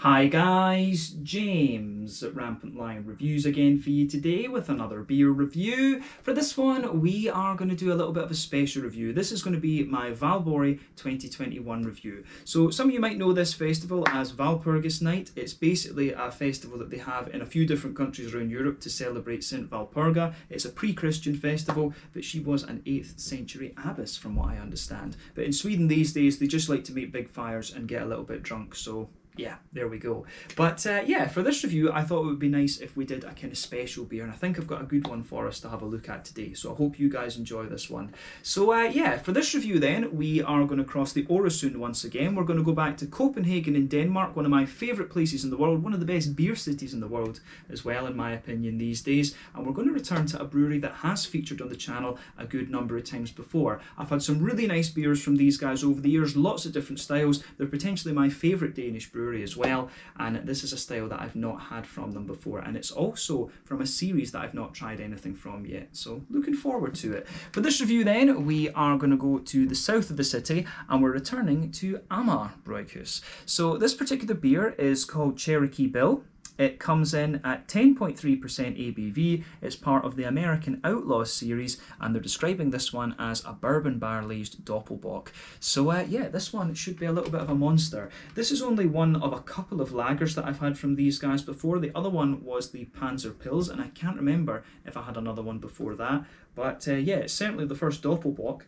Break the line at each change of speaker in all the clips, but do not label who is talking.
Hi guys, James at Rampant Lion Reviews again for you today with another beer review. For this one, we are going to do a little bit of a special review. This is going to be my Valborg 2021 review. So some of you might know this festival as Walpurgis Night. It's basically a festival that they have in a few different countries around Europe to celebrate St. Walpurga. It's a pre-Christian festival, but she was an 8th century abbess from what I understand. But in Sweden these days, they just like to make big fires and get a little bit drunk, so yeah, there we go. But yeah, for this review, I thought it would be nice if we did a kind of special beer, and I think I've got a good one for us to have a look at today, so I hope you guys enjoy this one. So yeah, for this review then, we are going to cross the Øresund once again. We're going to go back to Copenhagen in Denmark, one of my favourite places in the world, one of the best beer cities in the world as well, in my opinion, these days. And we're going to return to a brewery that has featured on the channel a good number of times before. I've had some really nice beers from these guys over the years, lots of different styles. They're potentially my favourite Danish brewery as well, and this is a style that I've not had from them before, and it's also from a series that I've not tried anything from yet, so looking forward to it. For this review then, we are going to go to the south of the city and we're returning to Amager Bryghus. So this particular beer is called Cherokee Bill. It comes in at 10.3% ABV. It's part of the American Outlaws series, and they're describing this one as a bourbon barrel-aged Doppelbock. So yeah, this one should be a little bit of a monster. This is only one of a couple of lagers that I've had from these guys before. The other one was the Panzer Pils, and I can't remember if I had another one before that. But yeah, it's certainly the first Doppelbock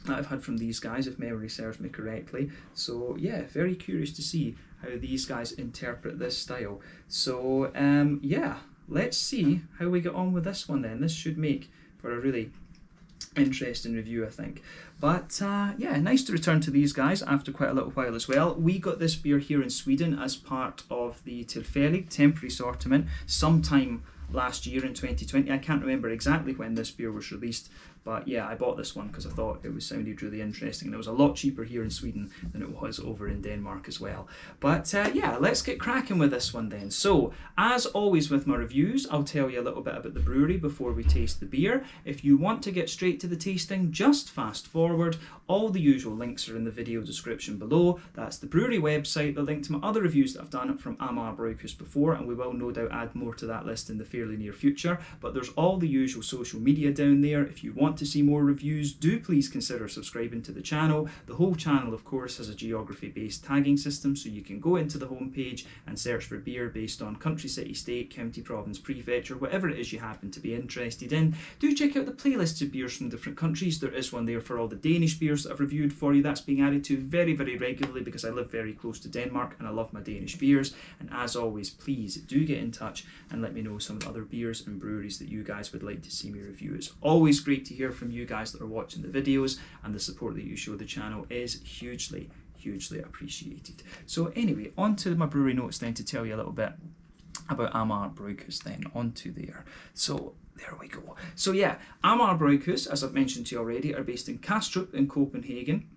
that I've had from these guys, if memory serves me correctly. So yeah, very curious to see how these guys interpret this style. So yeah, let's see how we get on with this one then. This should make for a really interesting review, I think. But yeah, nice to return to these guys after quite a little while as well. We got this beer here in Sweden as part of the Tillfällig temporary assortment sometime last year in 2020. I can't remember exactly when this beer was released, but yeah, I bought this one because I thought it sounded really interesting, and it was a lot cheaper here in Sweden than it was over in Denmark as well. But yeah, let's get cracking with this one then. So, as always with my reviews, I'll tell you a little bit about the brewery before we taste the beer. If you want to get straight to the tasting, just fast forward. All the usual links are in the video description below. That's the brewery website, the link to my other reviews that I've done from Amager Bryghus before, and we will no doubt add more to that list in the fairly near future. But there's all the usual social media down there. If you want to see more reviews, do please consider subscribing to the channel. The whole channel, of course, has a geography-based tagging system, so you can go into the homepage and search for beer based on country, city, state, county, province, prefecture, whatever it is you happen to be interested in. Do check out the playlists of beers from different countries. There is one there for all the Danish beers that I've reviewed for you. That's being added to very, very regularly because I live very close to Denmark and I love my Danish beers. And as always, please do get in touch and let me know some of the other beers and breweries that you guys would like to see me review. It's always great to hear from you guys that are watching the videos, and the support that you show the channel is hugely appreciated. So anyway, on to my brewery notes then to tell you a little bit about Amager Bryghus then, onto there. So there we go. So yeah, Amager Bryghus, as I've mentioned to you already, are based in Kastrup in Copenhagen,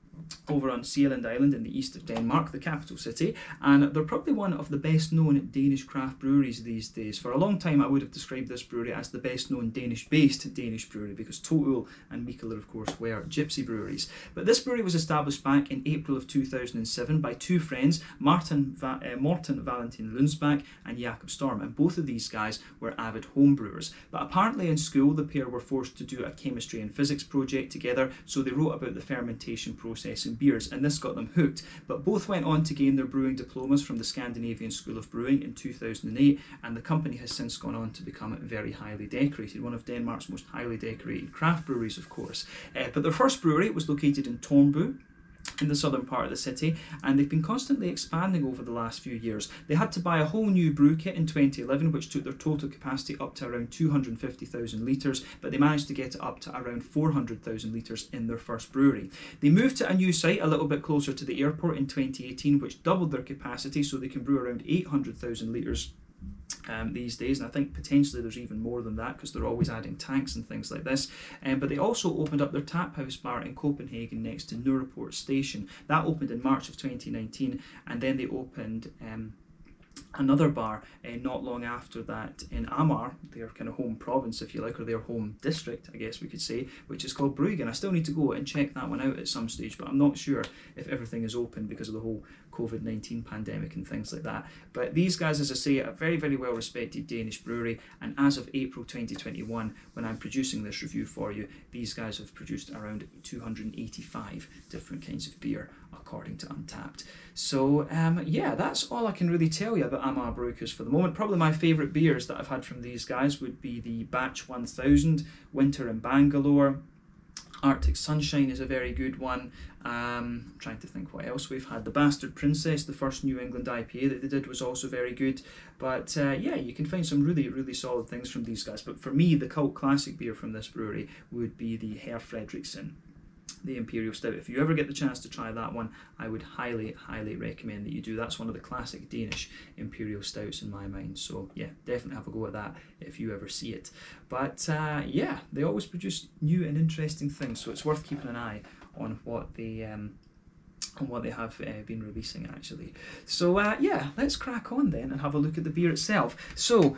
over on Sjælland Island in the east of Denmark, the capital city, and they're probably one of the best known Danish craft breweries these days. For a long time I would have described this brewery as the best known Danish-based Danish brewery, because Totul and Mikkeller of course were gypsy breweries. But this brewery was established back in April of 2007 by two friends, Morten Valentin Lundsbak and Jakob Storm, and both of these guys were avid home brewers. But apparently in school the pair were forced to do a chemistry and physics project together, so they wrote about the fermentation process in beers, and this got them hooked. But both went on to gain their brewing diplomas from the Scandinavian School of Brewing in 2008, and the company has since gone on to become very highly decorated, one of Denmark's most highly decorated craft breweries, of course. But their first brewery was located in Tornby, in the southern part of the city, and they've been constantly expanding over the last few years. They had to buy a whole new brew kit in 2011, which took their total capacity up to around 250,000 litres, but they managed to get it up to around 400,000 litres in their first brewery. They moved to a new site a little bit closer to the airport in 2018, which doubled their capacity, so they can brew around 800,000 litres these days, and I think potentially there's even more than that because they're always adding tanks and things like this. But they also opened up their tap house bar in Copenhagen next to Nørreport station. That opened in March of 2019, and then they opened another bar not long after that in Amager, their kind of home province, if you like, or their home district, I guess we could say, which is called Bryghus. I still need to go and check that one out at some stage, but I'm not sure if everything is open because of the whole COVID-19 pandemic and things like that. But these guys, as I say, are a very, very well respected Danish brewery, and as of April 2021, when I'm producing this review for you, these guys have produced around 285 different kinds of beer according to Untappd. So yeah, that's all I can really tell you about Amager Bryghus for the moment. Probably my favourite beers that I've had from these guys would be the Batch 1000, Winter in Bangalore. Arctic Sunshine is a very good one. I'm trying to think what else we've had. The Bastard Princess, the first New England IPA that they did, was also very good. But yeah, you can find some really, really solid things from these guys. But for me, the cult classic beer from this brewery would be the Herr Fredriksson, the Imperial Stout. If you ever get the chance to try that one, I would highly, highly recommend that you do. That's one of the classic Danish Imperial Stouts in my mind. So yeah, definitely have a go at that if you ever see it. But yeah, they always produce new and interesting things, so it's worth keeping an eye on what they have been releasing actually. So yeah, let's crack on then and have a look at the beer itself. So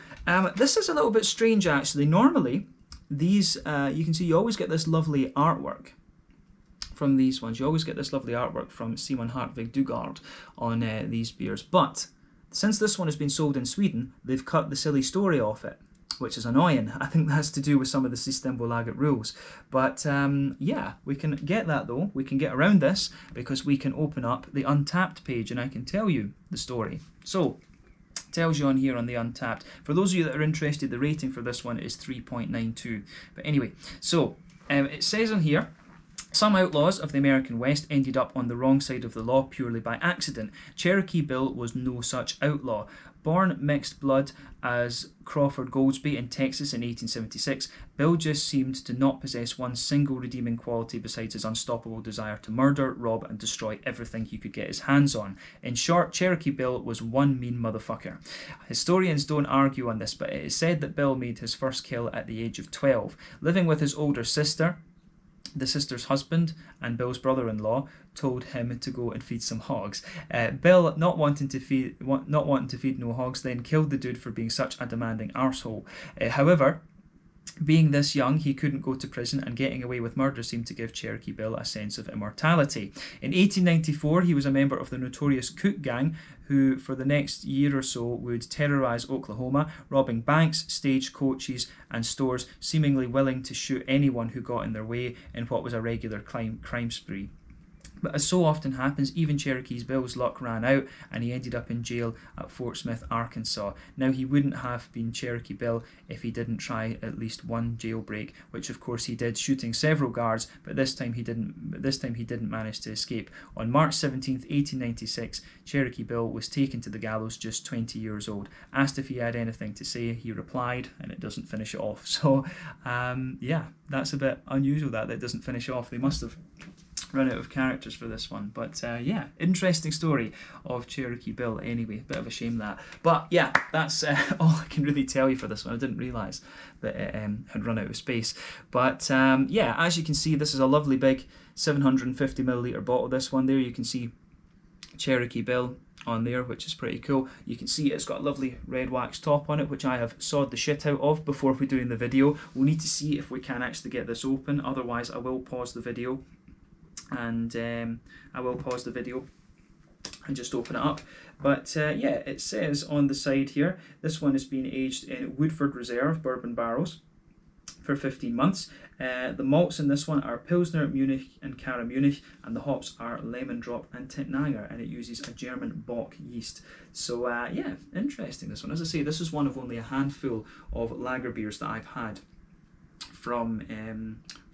this is a little bit strange actually. Normally these you can see you always get this lovely artwork from these ones. You always get this lovely artwork from Simon Hartvig Dugard on these beers, but since this one has been sold in Sweden, they've cut the silly story off it, which is annoying. I think that's to do with some of the Systembolaget rules. But yeah, we can get that though. We can get around this because we can open up the Untappd page and I can tell you the story. So, it tells you on here on the Untappd. For those of you that are interested, the rating for this one is 3.92. But anyway, so it says on here, some outlaws of the American West ended up on the wrong side of the law purely by accident. Cherokee Bill was no such outlaw. Born mixed blood as Crawford Goldsby in Texas in 1876, Bill just seemed to not possess one single redeeming quality besides his unstoppable desire to murder, rob, and destroy everything he could get his hands on. In short, Cherokee Bill was one mean motherfucker. Historians don't argue on this, but it is said that Bill made his first kill at the age of 12. Living with his older sister, the sister's husband and Bill's brother-in-law told him to go and feed some hogs. Bill, not wanting to feed no hogs, then killed the dude for being such a demanding arsehole. However, being this young, he couldn't go to prison, and getting away with murder seemed to give Cherokee Bill a sense of immortality. In 1894, he was a member of the notorious Cook Gang, who for the next year or so would terrorise Oklahoma, robbing banks, stagecoaches and stores, seemingly willing to shoot anyone who got in their way in what was a regular crime spree. But as so often happens, even Cherokee Bill's luck ran out and he ended up in jail at Fort Smith, Arkansas. Now, he wouldn't have been Cherokee Bill if he didn't try at least one jailbreak, which of course he did, shooting several guards, but this time he didn't manage to escape. On March 17th, 1896, Cherokee Bill was taken to the gallows just 20 years old. Asked if he had anything to say, he replied, and it doesn't finish it off. So, yeah, that's a bit unusual that doesn't finish off. They must have run out of characters for this one, but yeah, interesting story of Cherokee Bill anyway. Bit of a shame that, but yeah, that's all I can really tell you for this one. I didn't realise that it had run out of space, but yeah, as you can see, this is a lovely big 750ml bottle. This one there, you can see Cherokee Bill on there, which is pretty cool. You can see it's got a lovely red wax top on it, which I have sawed the shit out of before we're doing the video. We'll need to see if we can actually get this open, otherwise I will pause the video and just open it up. But yeah, it says on the side here, this one is being aged in Woodford Reserve bourbon barrels for 15 months. The malts in this one are Pilsner, Munich and Cara Munich, and the hops are Lemon Drop and Tittnanger, and it uses a German Bock yeast. So yeah, interesting, this one. As I say, this is one of only a handful of lager beers that I've had from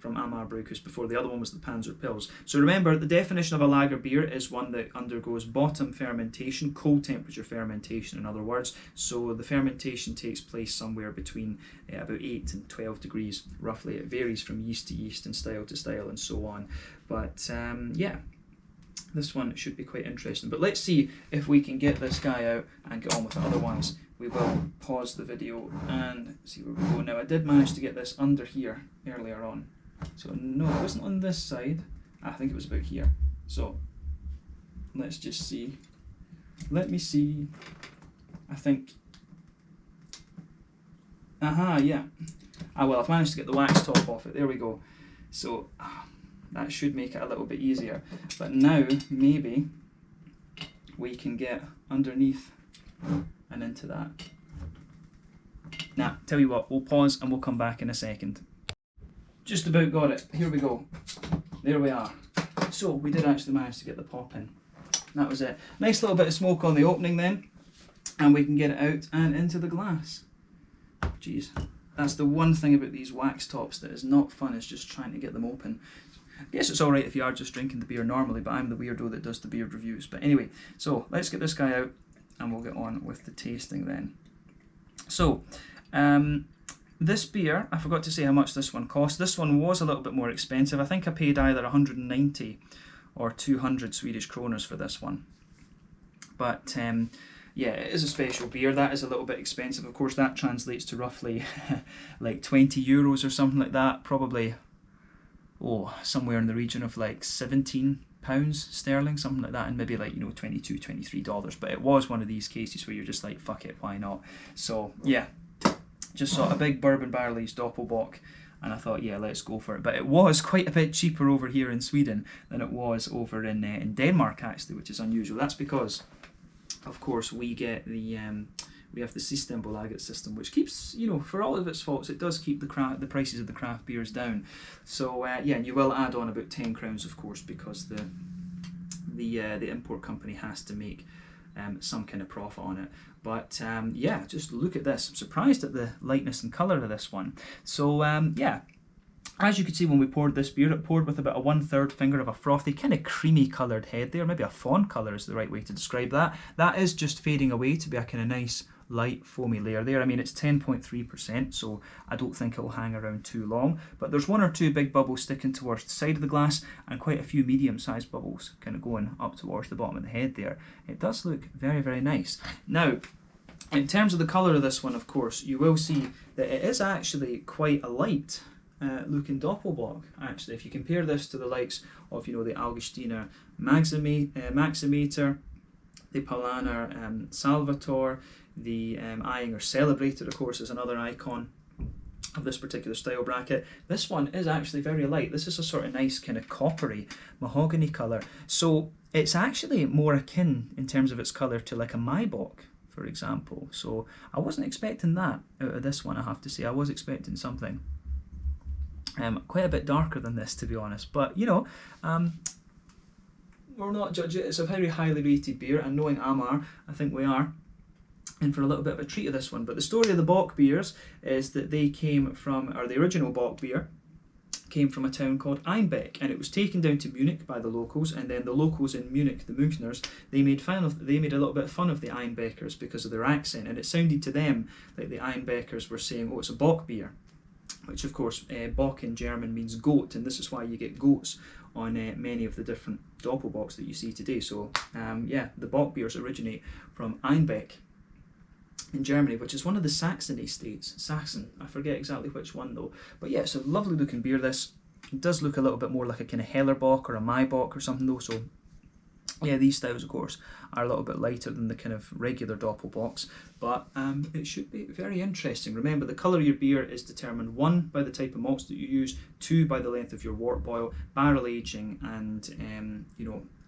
Amager Bryghus before. The other one was the Panzer Pils. So remember, the definition of a lager beer is one that undergoes bottom fermentation, cold temperature fermentation in other words. So the fermentation takes place somewhere between about 8 and 12 degrees roughly. It varies from yeast to yeast and style to style and so on. But yeah, this one should be quite interesting. But let's see if we can get this guy out and get on with it. Otherwise, we will pause the video and see where we go. Now, I did manage to get this under here earlier on. So no, it wasn't on this side. I think it was about here. So let's just see. Let me see. I think. Aha, yeah. Ah, well, I've managed to get the wax top off it. There we go. So that should make it a little bit easier. But now maybe we can get underneath and into that. Nah, tell you what, we'll pause and we'll come back in a second. Just about got it. Here we go. There we are. So we did actually manage to get the pop in. That was it. Nice little bit of smoke on the opening then, and we can get it out and into the glass. Jeez, that's the one thing about these wax tops that is not fun, is just trying to get them open. I guess it's alright if you are just drinking the beer normally, but I'm the weirdo that does the beer reviews. But anyway, so let's get this guy out and we'll get on with the tasting then. So, this beer, I forgot to say how much this one cost. This one was a little bit more expensive. I think I paid either 190 or 200 Swedish kroners for this one. But yeah, it is a special beer. That is a little bit expensive. Of course, that translates to roughly like 20 euros or something like that. Probably, somewhere in the region of like 17 pounds sterling, something like that, and maybe like, $22, $23. But it was one of these cases where you're just like, fuck it, why not? So yeah, just saw a big bourbon barrel-aged Doppelbock, and I thought, yeah, let's go for it. But it was quite a bit cheaper over here in Sweden than it was over in Denmark, actually, which is unusual. That's because, of course, we get the we have the Systembolaget system, which keeps, for all of its faults, it does keep the prices of the craft beers down. So yeah, and you will add on about 10 crowns, of course, because the import company has to make some kind of profit on it. But yeah, just look at this. I'm surprised at the lightness and colour of this one. So yeah, as you can see when we poured this beer, it poured with about a 1/3 finger of a frothy, kind of creamy coloured head there. Maybe a fawn colour is the right way to describe that. That is just fading away to be a kind of nice light foamy layer there. I mean, it's 10.3%, so I don't think it'll hang around too long. But there's 1 or 2 big bubbles sticking towards the side of the glass, and quite a few medium-sized bubbles kind of going up towards the bottom of the head there. It does look very, very nice. Now, in terms of the colour of this one, of course, you will see that it is actually quite a light looking Doppelbock, actually. If you compare this to the likes of, the Augustiner Maximator, the Paulaner Salvator, the Eyinger Celebrator, of course, is another icon of this particular style bracket. This one is actually very light. This is a sort of nice kind of coppery mahogany colour. So it's actually more akin in terms of its colour to like a Maibock, for example. So I wasn't expecting that out of this one, I have to say. I was expecting something quite a bit darker than this, to be honest. But we're not judging it. It's a very highly rated beer, and knowing Amager, I think we are in for a little bit of a treat of this one. But the story of the Bock beers is that they came from, or the original Bock beer came from a town called Einbeck, and it was taken down to Munich by the locals, and then the locals in Munich, the Münchners, they made a little bit of fun of the Einbeckers because of their accent, and it sounded to them like the Einbeckers were saying, oh, it's a Bock beer, which of course Bock in German means goat, and this is why you get goats on many of the different Doppelbocks that you see today. So yeah, the Bock beers originate from Einbeck in Germany, which is one of the Saxony states. Saxon, I forget exactly which one though. But yeah, it's a lovely looking beer this. It does look a little bit more like a kind of Hellerbock or a Maibock or something though, so yeah, these styles of course are a little bit lighter than the kind of regular Doppelbocks, but it should be very interesting. Remember, the colour of your beer is determined 1 by the type of malts that you use, 2 by the length of your wort boil, barrel aging, and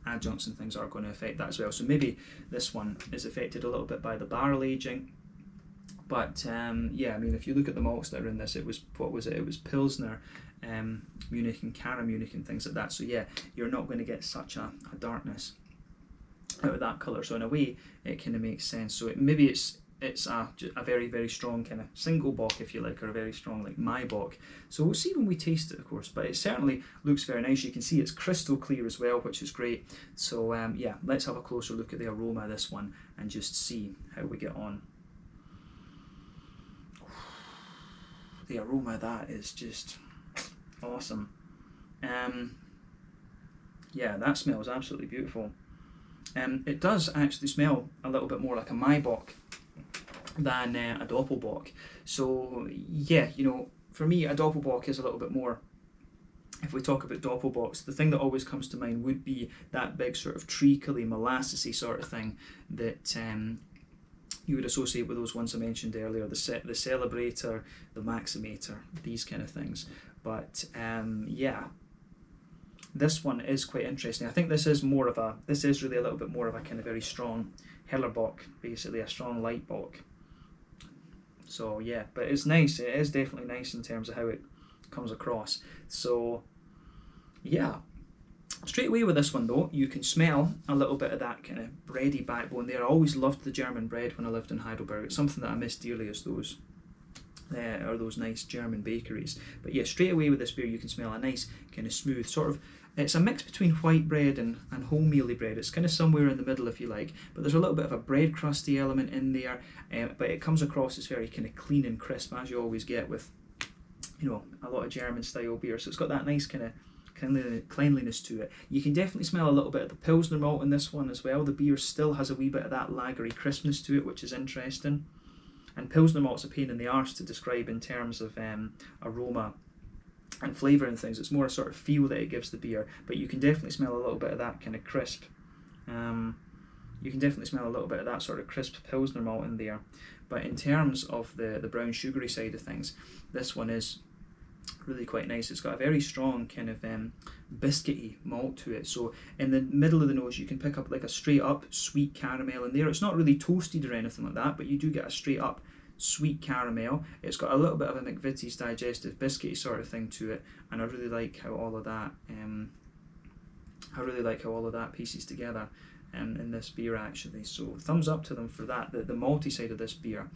adjuncts and things are going to affect that as well. So maybe this one is affected a little bit by the barrel aging. But yeah, I mean, if you look at the malts that are in this, it was, what was it? It was Pilsner, Munich and Cara Munich and things like that. So yeah, you're not going to get such a darkness out of that colour. So in a way, it kind of makes sense. So maybe it's a very, very strong kind of single bock, if you like, or a very strong like Maibock. So we'll see when we taste it, of course, but it certainly looks very nice. You can see it's crystal clear as well, which is great. So yeah, let's have a closer look at the aroma of this one and just see how we get on. The aroma of that is just awesome. Yeah, that smells absolutely beautiful. It does actually smell a little bit more like a Maibock than a Doppelbock. So yeah, for me, a Doppelbock is a little bit more, if we talk about Doppelbocks, the thing that always comes to mind would be that big sort of treacly, molassesy sort of thing that you would associate with those ones I mentioned earlier, the Celebrator, the Maximator, these kind of things. But yeah, this one is quite interesting. I think this is really a little bit more of a kind of very strong Hellerbock, basically a strong light bock. So yeah, but it's nice. It is definitely nice in terms of how it comes across. So yeah, straight away with this one though, you can smell a little bit of that kind of bready backbone there. I always loved the German bread when I lived in Heidelberg. It's something that I miss dearly, is those nice German bakeries. But yeah, straight away with this beer you can smell a nice kind of smooth sort of, it's a mix between white bread and wholemealy bread. It's kind of somewhere in the middle, if you like, but there's a little bit of a bread crusty element in there, but it comes across as very kind of clean and crisp, as you always get with, you know, a lot of German style beer. So it's got that nice kind of cleanliness to it. You can definitely smell a little bit of the Pilsner malt in this one as well. The beer still has a wee bit of that lagery crispness to it, which is interesting. And Pilsner malt's a pain in the arse to describe in terms of aroma and flavour and things. It's more a sort of feel that it gives the beer, but you can definitely smell a little bit of that kind of crisp. You can definitely smell a little bit of that sort of crisp Pilsner malt in there. But in terms of the brown sugary side of things, this one is really quite nice. It's got a very strong kind of biscuity malt to it. So in the middle of the nose you can pick up like a straight up sweet caramel in there. It's not really toasted or anything like that, but you do get a straight up sweet caramel. It's got a little bit of a McVitie's digestive biscuity sort of thing to it, and I really like how all of that pieces together in this beer actually. So thumbs up to them for that. The malty side of this beer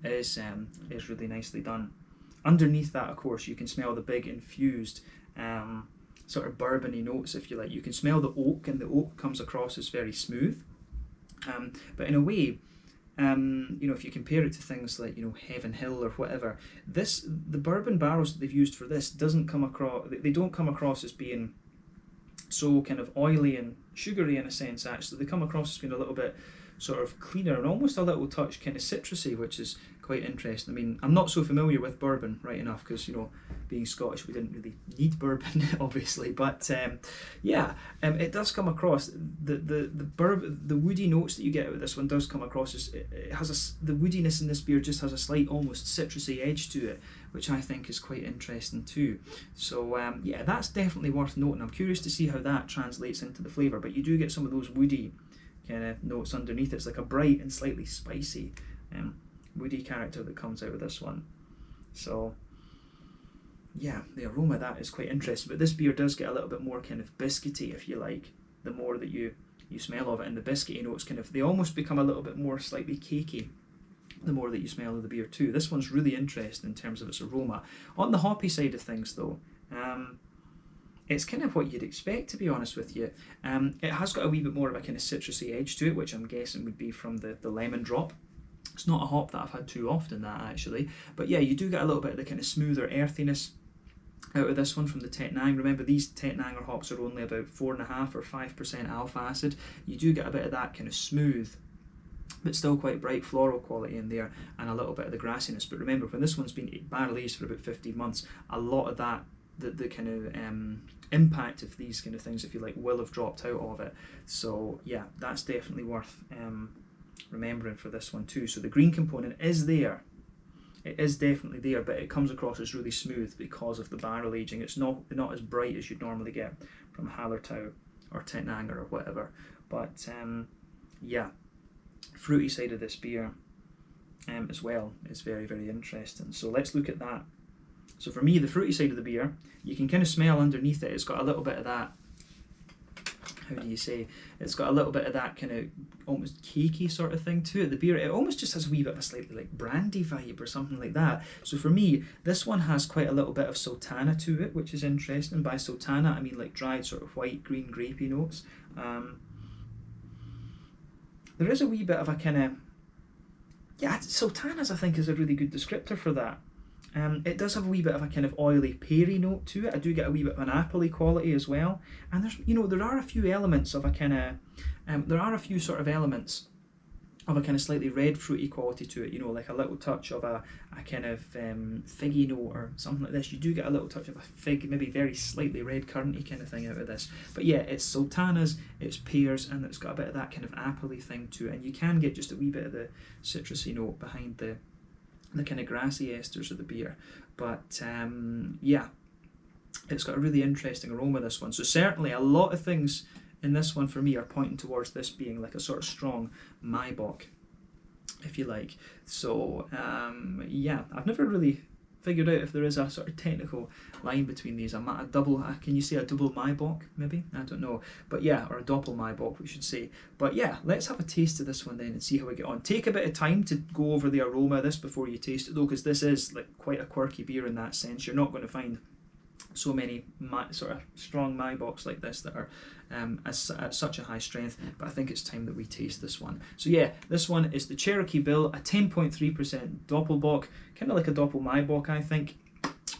is really nicely done. Underneath that, of course, you can smell the big infused sort of bourbony notes, if you like. You can smell the oak, and the oak comes across as very smooth. But in a way, you know, if you compare it to things like, you know, Heaven Hill or whatever, the bourbon barrels that they've used for this don't come across as being so kind of oily and sugary in a sense. Actually, they come across as being a little bit sort of cleaner and almost a little touch kind of citrusy, which is quite interesting. I mean, I'm not so familiar with bourbon, right enough, because, you know, being Scottish, we didn't really need bourbon, obviously. But yeah, it does come across, the woody notes that you get out of this one does come across as, it has the woodiness in this beer just has a slight almost citrusy edge to it, which I think is quite interesting too. So yeah, that's definitely worth noting. I'm curious to see how that translates into the flavour, but you do get some of those woody kind of notes underneath. It's like a bright and slightly spicy woody character that comes out of this one. So yeah, the aroma of that is quite interesting, but this beer does get a little bit more kind of biscuity, if you like, the more that you smell of it, and the biscuity notes kind of, they almost become a little bit more slightly cakey the more that you smell of the beer too. This one's really interesting in terms of its aroma. On the hoppy side of things though, it's kind of what you'd expect, to be honest with you. It has got a wee bit more of a kind of citrusy edge to it, which I'm guessing would be from the lemon drop. It's not a hop that I've had too often, that actually. But yeah, you do get a little bit of the kind of smoother earthiness out of this one from the Tettnang. Remember, these Tettnanger hops are only about 4.5 or 5% alpha acid. You do get a bit of that kind of smooth, but still quite bright floral quality in there, and a little bit of the grassiness. But remember, when this one's been barrel aged for about 15 months, a lot of that, the kind of impact of these kind of things, if you like, will have dropped out of it. So yeah, that's definitely worth remembering for this one too. So the green component is there. It is definitely there, but it comes across as really smooth because of the barrel aging. It's not as bright as you'd normally get from Hallertau or Tettnanger or whatever. But yeah, fruity side of this beer as well is very, very interesting. So let's look at that. So for me, the fruity side of the beer, you can kind of smell underneath it. It's got a little bit of that, how do you say, it's got a little bit of that kind of almost cakey sort of thing to it. The beer, it almost just has a wee bit of a slightly like brandy vibe or something like that. So for me, this one has quite a little bit of sultana to it, which is interesting. By sultana, I mean like dried sort of white, green, grapey notes. There is a wee bit of a kind of, yeah, sultanas I think is a really good descriptor for that. It does have a wee bit of a kind of oily peary note to it. I do get a wee bit of an appley quality as well. And there's, you know, there are a few elements of a kind of, there are a few sort of elements of a kind of slightly red fruity quality to it, you know, like a little touch of a kind of figgy note or something like this. You do get a little touch of a fig, maybe very slightly red curranty kind of thing out of this. But yeah, it's sultanas, it's pears, and it's got a bit of that kind of appley thing to it, and you can get just a wee bit of the citrusy note behind the kind of grassy esters of the beer. But yeah, it's got a really interesting aroma, this one. So certainly a lot of things in this one for me are pointing towards this being like a sort of strong Maibock, if you like. So yeah, I've never really figured out if there is a sort of technical line between these. A double, can you say a double Maibock maybe? I don't know. But yeah, or a Doppel Maibock we should say. But yeah, let's have a taste of this one then and see how we get on. Take a bit of time to go over the aroma of this before you taste it though, because this is like quite a quirky beer in that sense. You're not going to find so many sort of strong Maibocks like this that are at such a high strength, but I think it's time that we taste this one. So yeah, this one is the Cherokee Bill, a 10.3% Doppelbock, kind of like a Doppel Maibock, I think,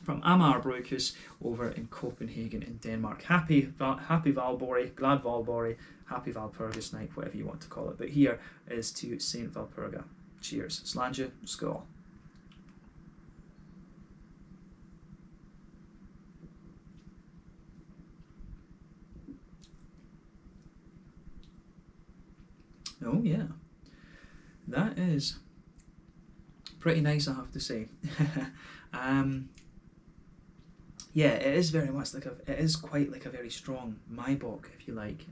from Amager Bryghus over in Copenhagen in Denmark. Happy Valborg, glad Valborg, happy Valpurgis night, whatever you want to call it. But here is to Saint Valpurga. Cheers. Slange, skål. Oh yeah, that is pretty nice, I have to say. Yeah, it is very much like it is quite like a very strong Maibock, if you like.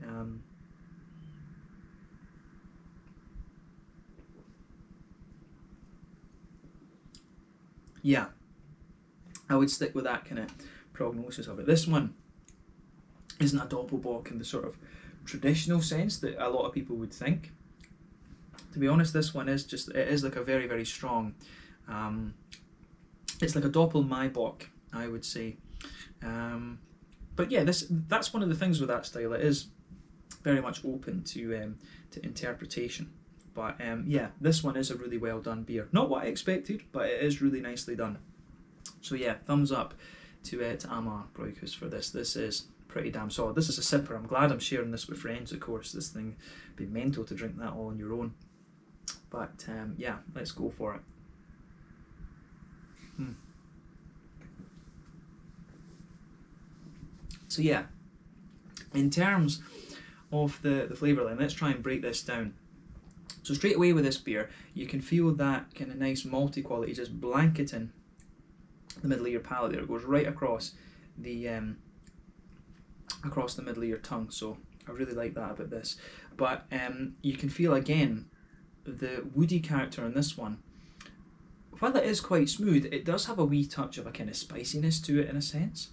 Yeah, I would stick with that kind of prognosis of it. This one isn't a Doppelbock in the sort of traditional sense that a lot of people would think. To be honest, this one is just, it is like a very, very strong, it's like a Doppel Maibock, I would say. But yeah, that's one of the things with that style. It is very much open to interpretation. But yeah, this one is a really well done beer. Not what I expected, but it is really nicely done. So yeah, thumbs up to Amager Bryghus for this. This is pretty damn solid. This is a sipper. I'm glad I'm sharing this with friends, of course. This thing would be mental to drink that all on your own. But yeah, let's go for it. So yeah, in terms of the flavour line, let's try and break this down. So straight away with this beer, you can feel that kind of nice malty quality just blanketing the middle of your palate there. It goes right across the middle of your tongue. So I really like that about this. But you can feel again the woody character in this one. While it is quite smooth, it does have a wee touch of a kind of spiciness to it in a sense.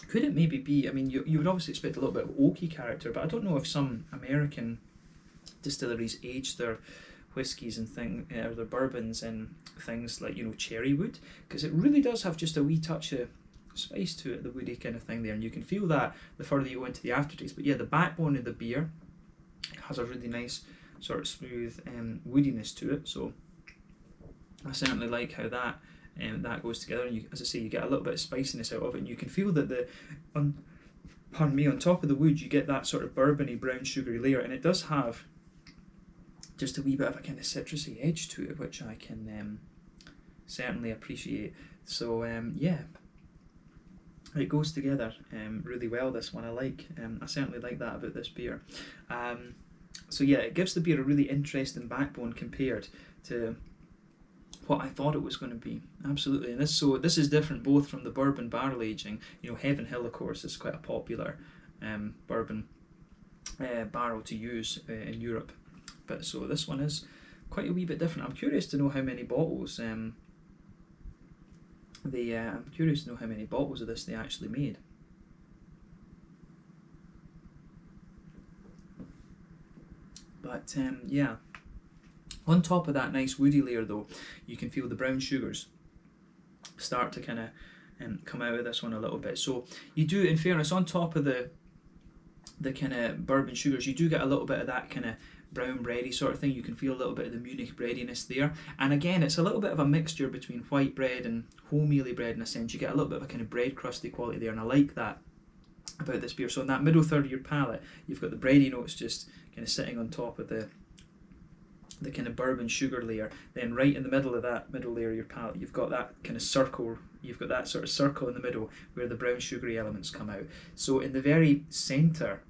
Could it maybe be, I mean, you would obviously expect a little bit of oaky character, but I don't know if some American distilleries age their whiskies and or their bourbons in things like, you know, cherry wood, because it really does have just a wee touch of spice to it, the woody kind of thing there, and you can feel that the further you go into the aftertaste. But yeah, the backbone of the beer has a really nice sort of smooth woodiness to it, so I certainly like how that goes together. And you, as I say, you get a little bit of spiciness out of it, and you can feel that on top of the wood you get that sort of bourbony brown sugary layer, and it does have just a wee bit of a kind of citrusy edge to it, which I can certainly appreciate. So yeah, it goes together really well, this one. I certainly like that about this beer. So yeah, it gives the beer a really interesting backbone compared to what I thought it was going to be. Absolutely. And this is different both from the bourbon barrel aging. You know, Heaven Hill, of course, is quite a popular bourbon barrel to use in Europe. But so this one is quite a wee bit different. I'm curious to know how many bottles I'm curious to know how many bottles of this they actually made. But yeah, on top of that nice woody layer though, you can feel the brown sugars start to kind of come out of this one a little bit. So you do, in fairness, on top of the kind of bourbon sugars, you do get a little bit of that kind of brown bready sort of thing. You can feel a little bit of the Munich breadiness there, and again it's a little bit of a mixture between white bread and wholemealy bread in a sense. You get a little bit of a kind of bread crusty quality there, and I like that about this beer. So in that middle third of your palate, you've got the bready notes just kind of sitting on top of the kind of bourbon sugar layer. Then right in the middle of that middle layer of your palate, you've got that kind of circle, you've got that sort of circle in the middle where the brown sugary elements come out. So in the very centre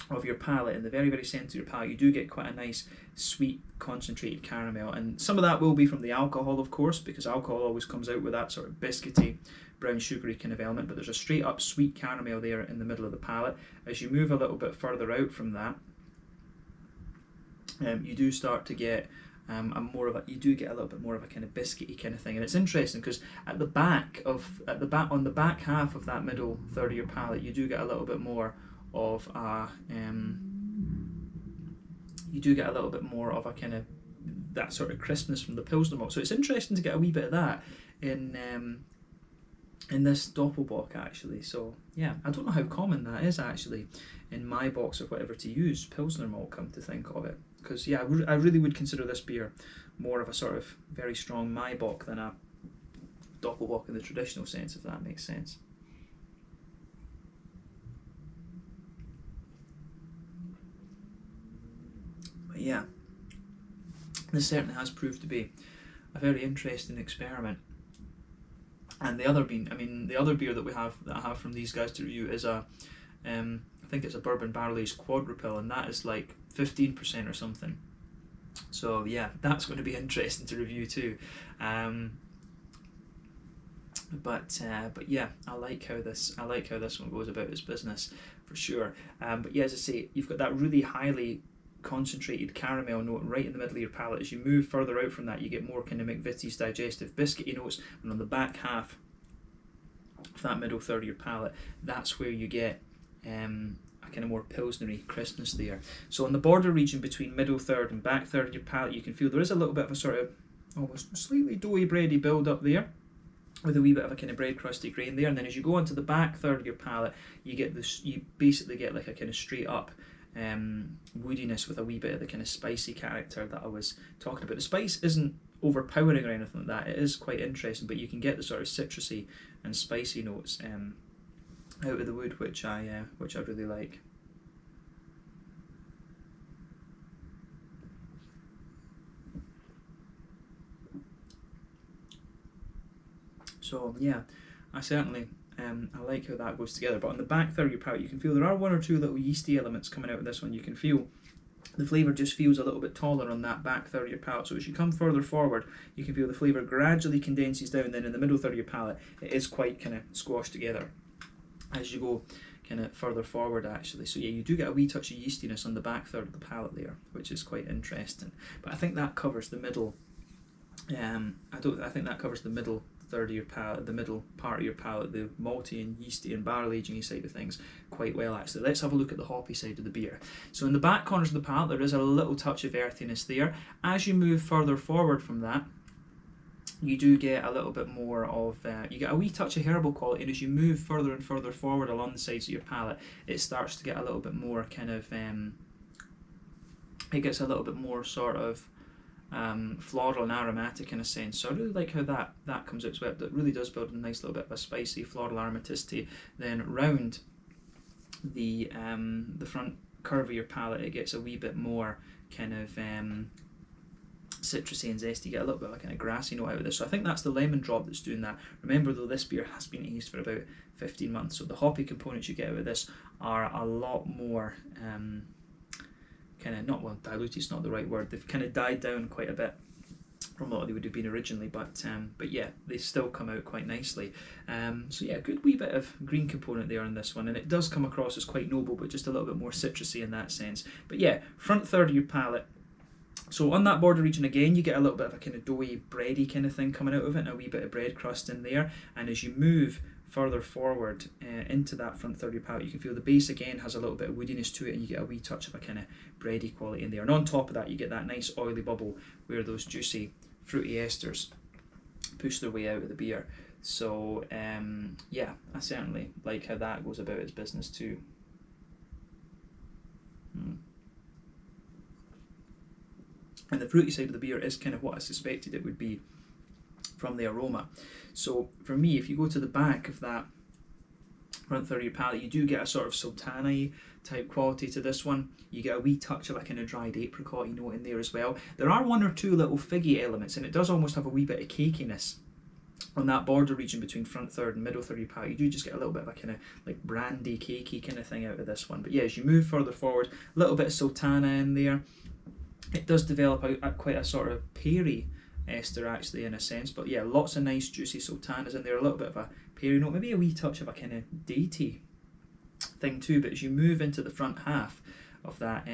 of your palate, in the very, very centre of your palate, you do get quite a nice sweet concentrated caramel, and some of that will be from the alcohol, of course, because alcohol always comes out with that sort of biscuity, brown sugary kind of element, but there's a straight up sweet caramel there in the middle of the palate. As you move a little bit further out from that, you do start to get you do get a little bit more of a kind of biscuity kind of thing. And it's interesting because on the back half of that middle third of your palate, you do get a little bit more of a kind of that sort of crispness from the Pilsner malt. So it's interesting to get a wee bit of that in this Doppelbock actually. So yeah, I don't know how common that is actually in my box or whatever to use Pilsner malt, come to think of it. Because yeah, I really would consider this beer more of a sort of very strong Maibock than a Doppelbock in the traditional sense, if that makes sense. But yeah, this certainly has proved to be a very interesting experiment. And the other beer that I have from these guys to review is a I think it's a bourbon barrel aged quadruple, and that is like 15% or something. So yeah, that's going to be interesting to review too. But yeah, I like how this one goes about its business for sure. But yeah, as I say, you've got that really highly concentrated caramel note right in the middle of your palate. As you move further out from that, you get more kind of McVitie's digestive biscuity notes, and on the back half of that middle third of your palate, that's where you get a kind of more pilsnery crispness there. So on the border region between middle third and back third of your palate, you can feel there is a little bit of a sort of almost slightly doughy bready build up there, with a wee bit of a kind of bread crusty grain there. And then as you go onto the back third of your palate, you basically get like a kind of straight up woodiness with a wee bit of the kind of spicy character that I was talking about. The spice isn't overpowering or anything like that. It is quite interesting, but you can get the sort of citrusy and spicy notes out of the wood, which I really like. So yeah, I certainly I like how that goes together. But on the back third of your palate, you can feel there are one or two little yeasty elements coming out of this one. You can feel the flavour just feels a little bit taller on that back third of your palate. So as you come further forward, you can feel the flavour gradually condenses down. Then in the middle third of your palate, it is quite kind of squashed together as you go kind of further forward actually. So yeah, you do get a wee touch of yeastiness on the back third of the palate there, which is quite interesting. But I think that covers the middle. I think that covers the middle third of your palate, the middle part of your palate, the malty and yeasty and barrel aging side of things quite well actually. Let's have a look at the hoppy side of the beer. So in the back corners of the palate, there is a little touch of earthiness there. As you move further forward from that, you do get a little bit more of, you get a wee touch of herbal quality, and as you move further and further forward along the sides of your palate, it starts to get a little bit more kind of, it gets a little bit more sort of floral and aromatic in a sense. So I really like how that comes out as well. That really does build a nice little bit of a spicy floral aromaticity. Then round the front curve of your palate, it gets a wee bit more kind of citrusy and zesty. You get a little bit of a kind of grassy note out of this. So I think that's the lemon drop that's doing that. Remember though, this beer has been aged for about 15 months, so the hoppy components you get out of this are a lot more kind of, not, well, diluted's not the right word, they've kind of died down quite a bit from what they would have been originally, but yeah, they still come out quite nicely. So yeah, good wee bit of green component there on this one, and it does come across as quite noble, but just a little bit more citrusy in that sense. But yeah, front third of your palate. So on that border region again, you get a little bit of a kind of doughy, bready kind of thing coming out of it, and a wee bit of bread crust in there. And as you move further forward into that front third of your palate, you can feel the base again has a little bit of woodiness to it, and you get a wee touch of a kind of bready quality in there. And on top of that, you get that nice oily bubble where those juicy, fruity esters push their way out of the beer. So yeah, I certainly like how that goes about its business too. And the fruity side of the beer is kind of what I suspected it would be from the aroma. So for me, if you go to the back of that front third of your palate, you do get a sort of sultana type quality to this one. You get a wee touch of a kind of dried apricot note in there as well. There are one or two little figgy elements, and it does almost have a wee bit of cakiness on that border region between front third and middle third of your palate. You do just get a little bit of a kind of like brandy cakey kind of thing out of this one. But yeah, as you move further forward, a little bit of sultana in there. It does develop out quite a sort of peary ester actually in a sense, but yeah, lots of nice juicy sultanas in there, a little bit of a peary note, maybe a wee touch of a kind of datey thing too. But as you move into the front half of that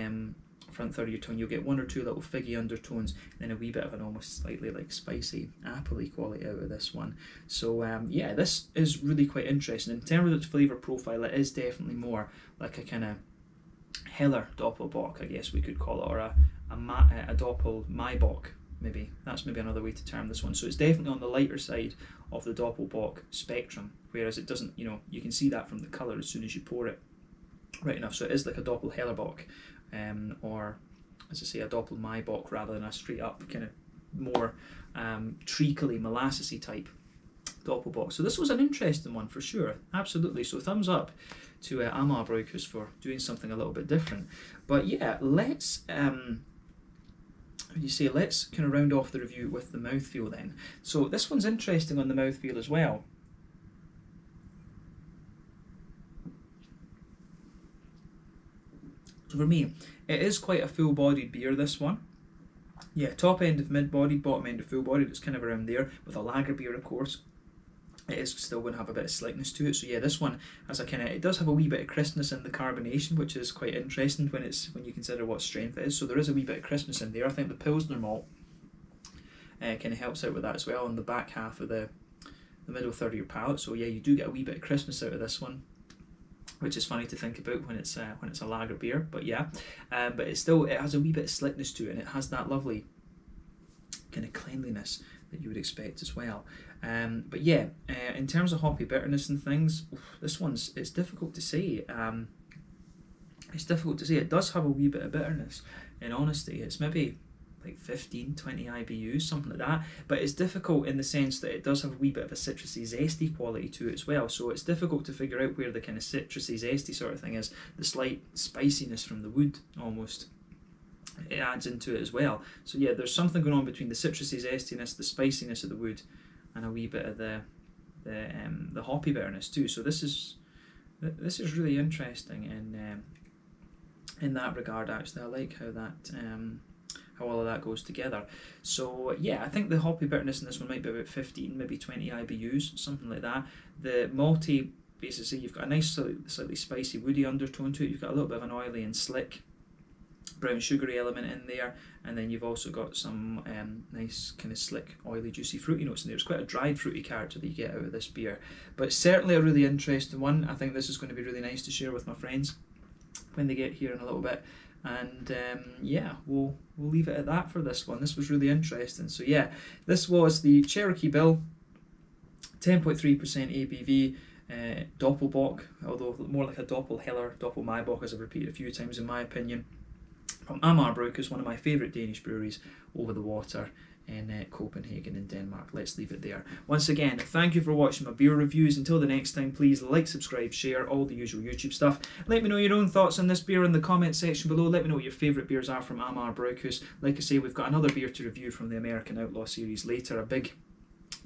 front third of your tongue, you'll get one or two little figgy undertones, and then a wee bit of an almost slightly like spicy appley quality out of this one. So yeah, this is really quite interesting. In terms of its flavour profile, it is definitely more like a kind of heller Doppelbock, I guess we could call it, or a Doppel-Maibock. Maybe that's maybe another way to term this one. So it's definitely on the lighter side of the Doppelbock spectrum, whereas it doesn't, you know, you can see that from the colour as soon as you pour it right enough. So it is like a Doppel-Hellerbock, or as I say, a Doppel-Maibock rather than a straight up kind of more treacly, molassesy type Doppelbock. So this was an interesting one for sure, absolutely. So thumbs up to Amager Bryghus for doing something a little bit different. But yeah, let's let's kind of round off the review with the mouthfeel then. So this one's interesting on the mouthfeel as well. So for me, it is quite a full-bodied beer, this one. Yeah, top end of mid-bodied, bottom end of full-bodied, it's kind of around there, with a lager beer of course. It is still going to have a bit of slickness to it. So yeah, this one has a kind of, it does have a wee bit of crispness in the carbonation, which is quite interesting when you consider what strength it is. So there is a wee bit of crispness in there. I think the Pilsner malt kind of helps out with that as well on the back half of the middle third of your palate. So yeah, you do get a wee bit of crispness out of this one, which is funny to think about when it's a lager beer. But yeah, but it has a wee bit of slickness to it, and it has that lovely kind of cleanliness that you would expect as well. But yeah, in terms of hoppy bitterness and things, it's difficult to say. It's difficult to say. It does have a wee bit of bitterness, in honesty. It's maybe like 15, 20 IBUs, something like that. But it's difficult in the sense that it does have a wee bit of a citrusy, zesty quality to it as well. So it's difficult to figure out where the kind of citrusy, zesty sort of thing is. The slight spiciness from the wood, almost, it adds into it as well. So yeah, there's something going on between the citrusy zestiness, the spiciness of the wood, and a wee bit of the hoppy bitterness too. So this is really interesting in that regard. Actually, I like how all of that goes together. So yeah, I think the hoppy bitterness in this one might be about 15, maybe 20 IBUs, something like that. The malty, basically, you've got a nice slightly spicy woody undertone to it. You've got a little bit of an oily and slick brown sugary element in there, and then you've also got some nice kind of slick, oily, juicy, fruity notes in there. It's quite a dried, fruity character that you get out of this beer, but certainly a really interesting one. I think this is going to be really nice to share with my friends when they get here in a little bit. And yeah, we'll leave it at that for this one. This was really interesting. So yeah, this was the Cherokee Bill, 10.3% ABV, Doppelbock, although more like a Doppelheller, Doppel-Maibock, as I've repeated a few times in my opinion, from Amager Bryghus, one of my favourite Danish breweries over the water in Copenhagen in Denmark. Let's leave it there. Once again, thank you for watching my beer reviews. Until the next time, please like, subscribe, share, all the usual YouTube stuff. Let me know your own thoughts on this beer in the comment section below. Let me know what your favourite beers are from Amager Bryghus. Like I say, we've got another beer to review from the American Outlaw series later, a big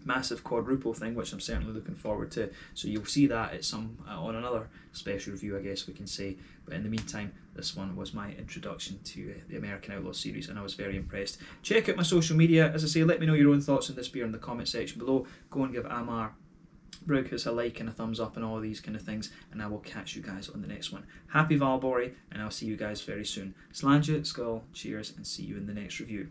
massive quadruple thing, which I'm certainly looking forward to. So you'll see that at on another special review, I guess we can say. But in the meantime, this one was my introduction to the American Outlaw series, and I was very impressed. Check out my social media. As I say, let me know your own thoughts on this beer in the comment section below. Go and give Amager Bryghus a like and a thumbs up and all these kind of things, and I will catch you guys on the next one. Happy Valborg, and I'll see you guys very soon. Slàinte, skål, cheers, and see you in the next review.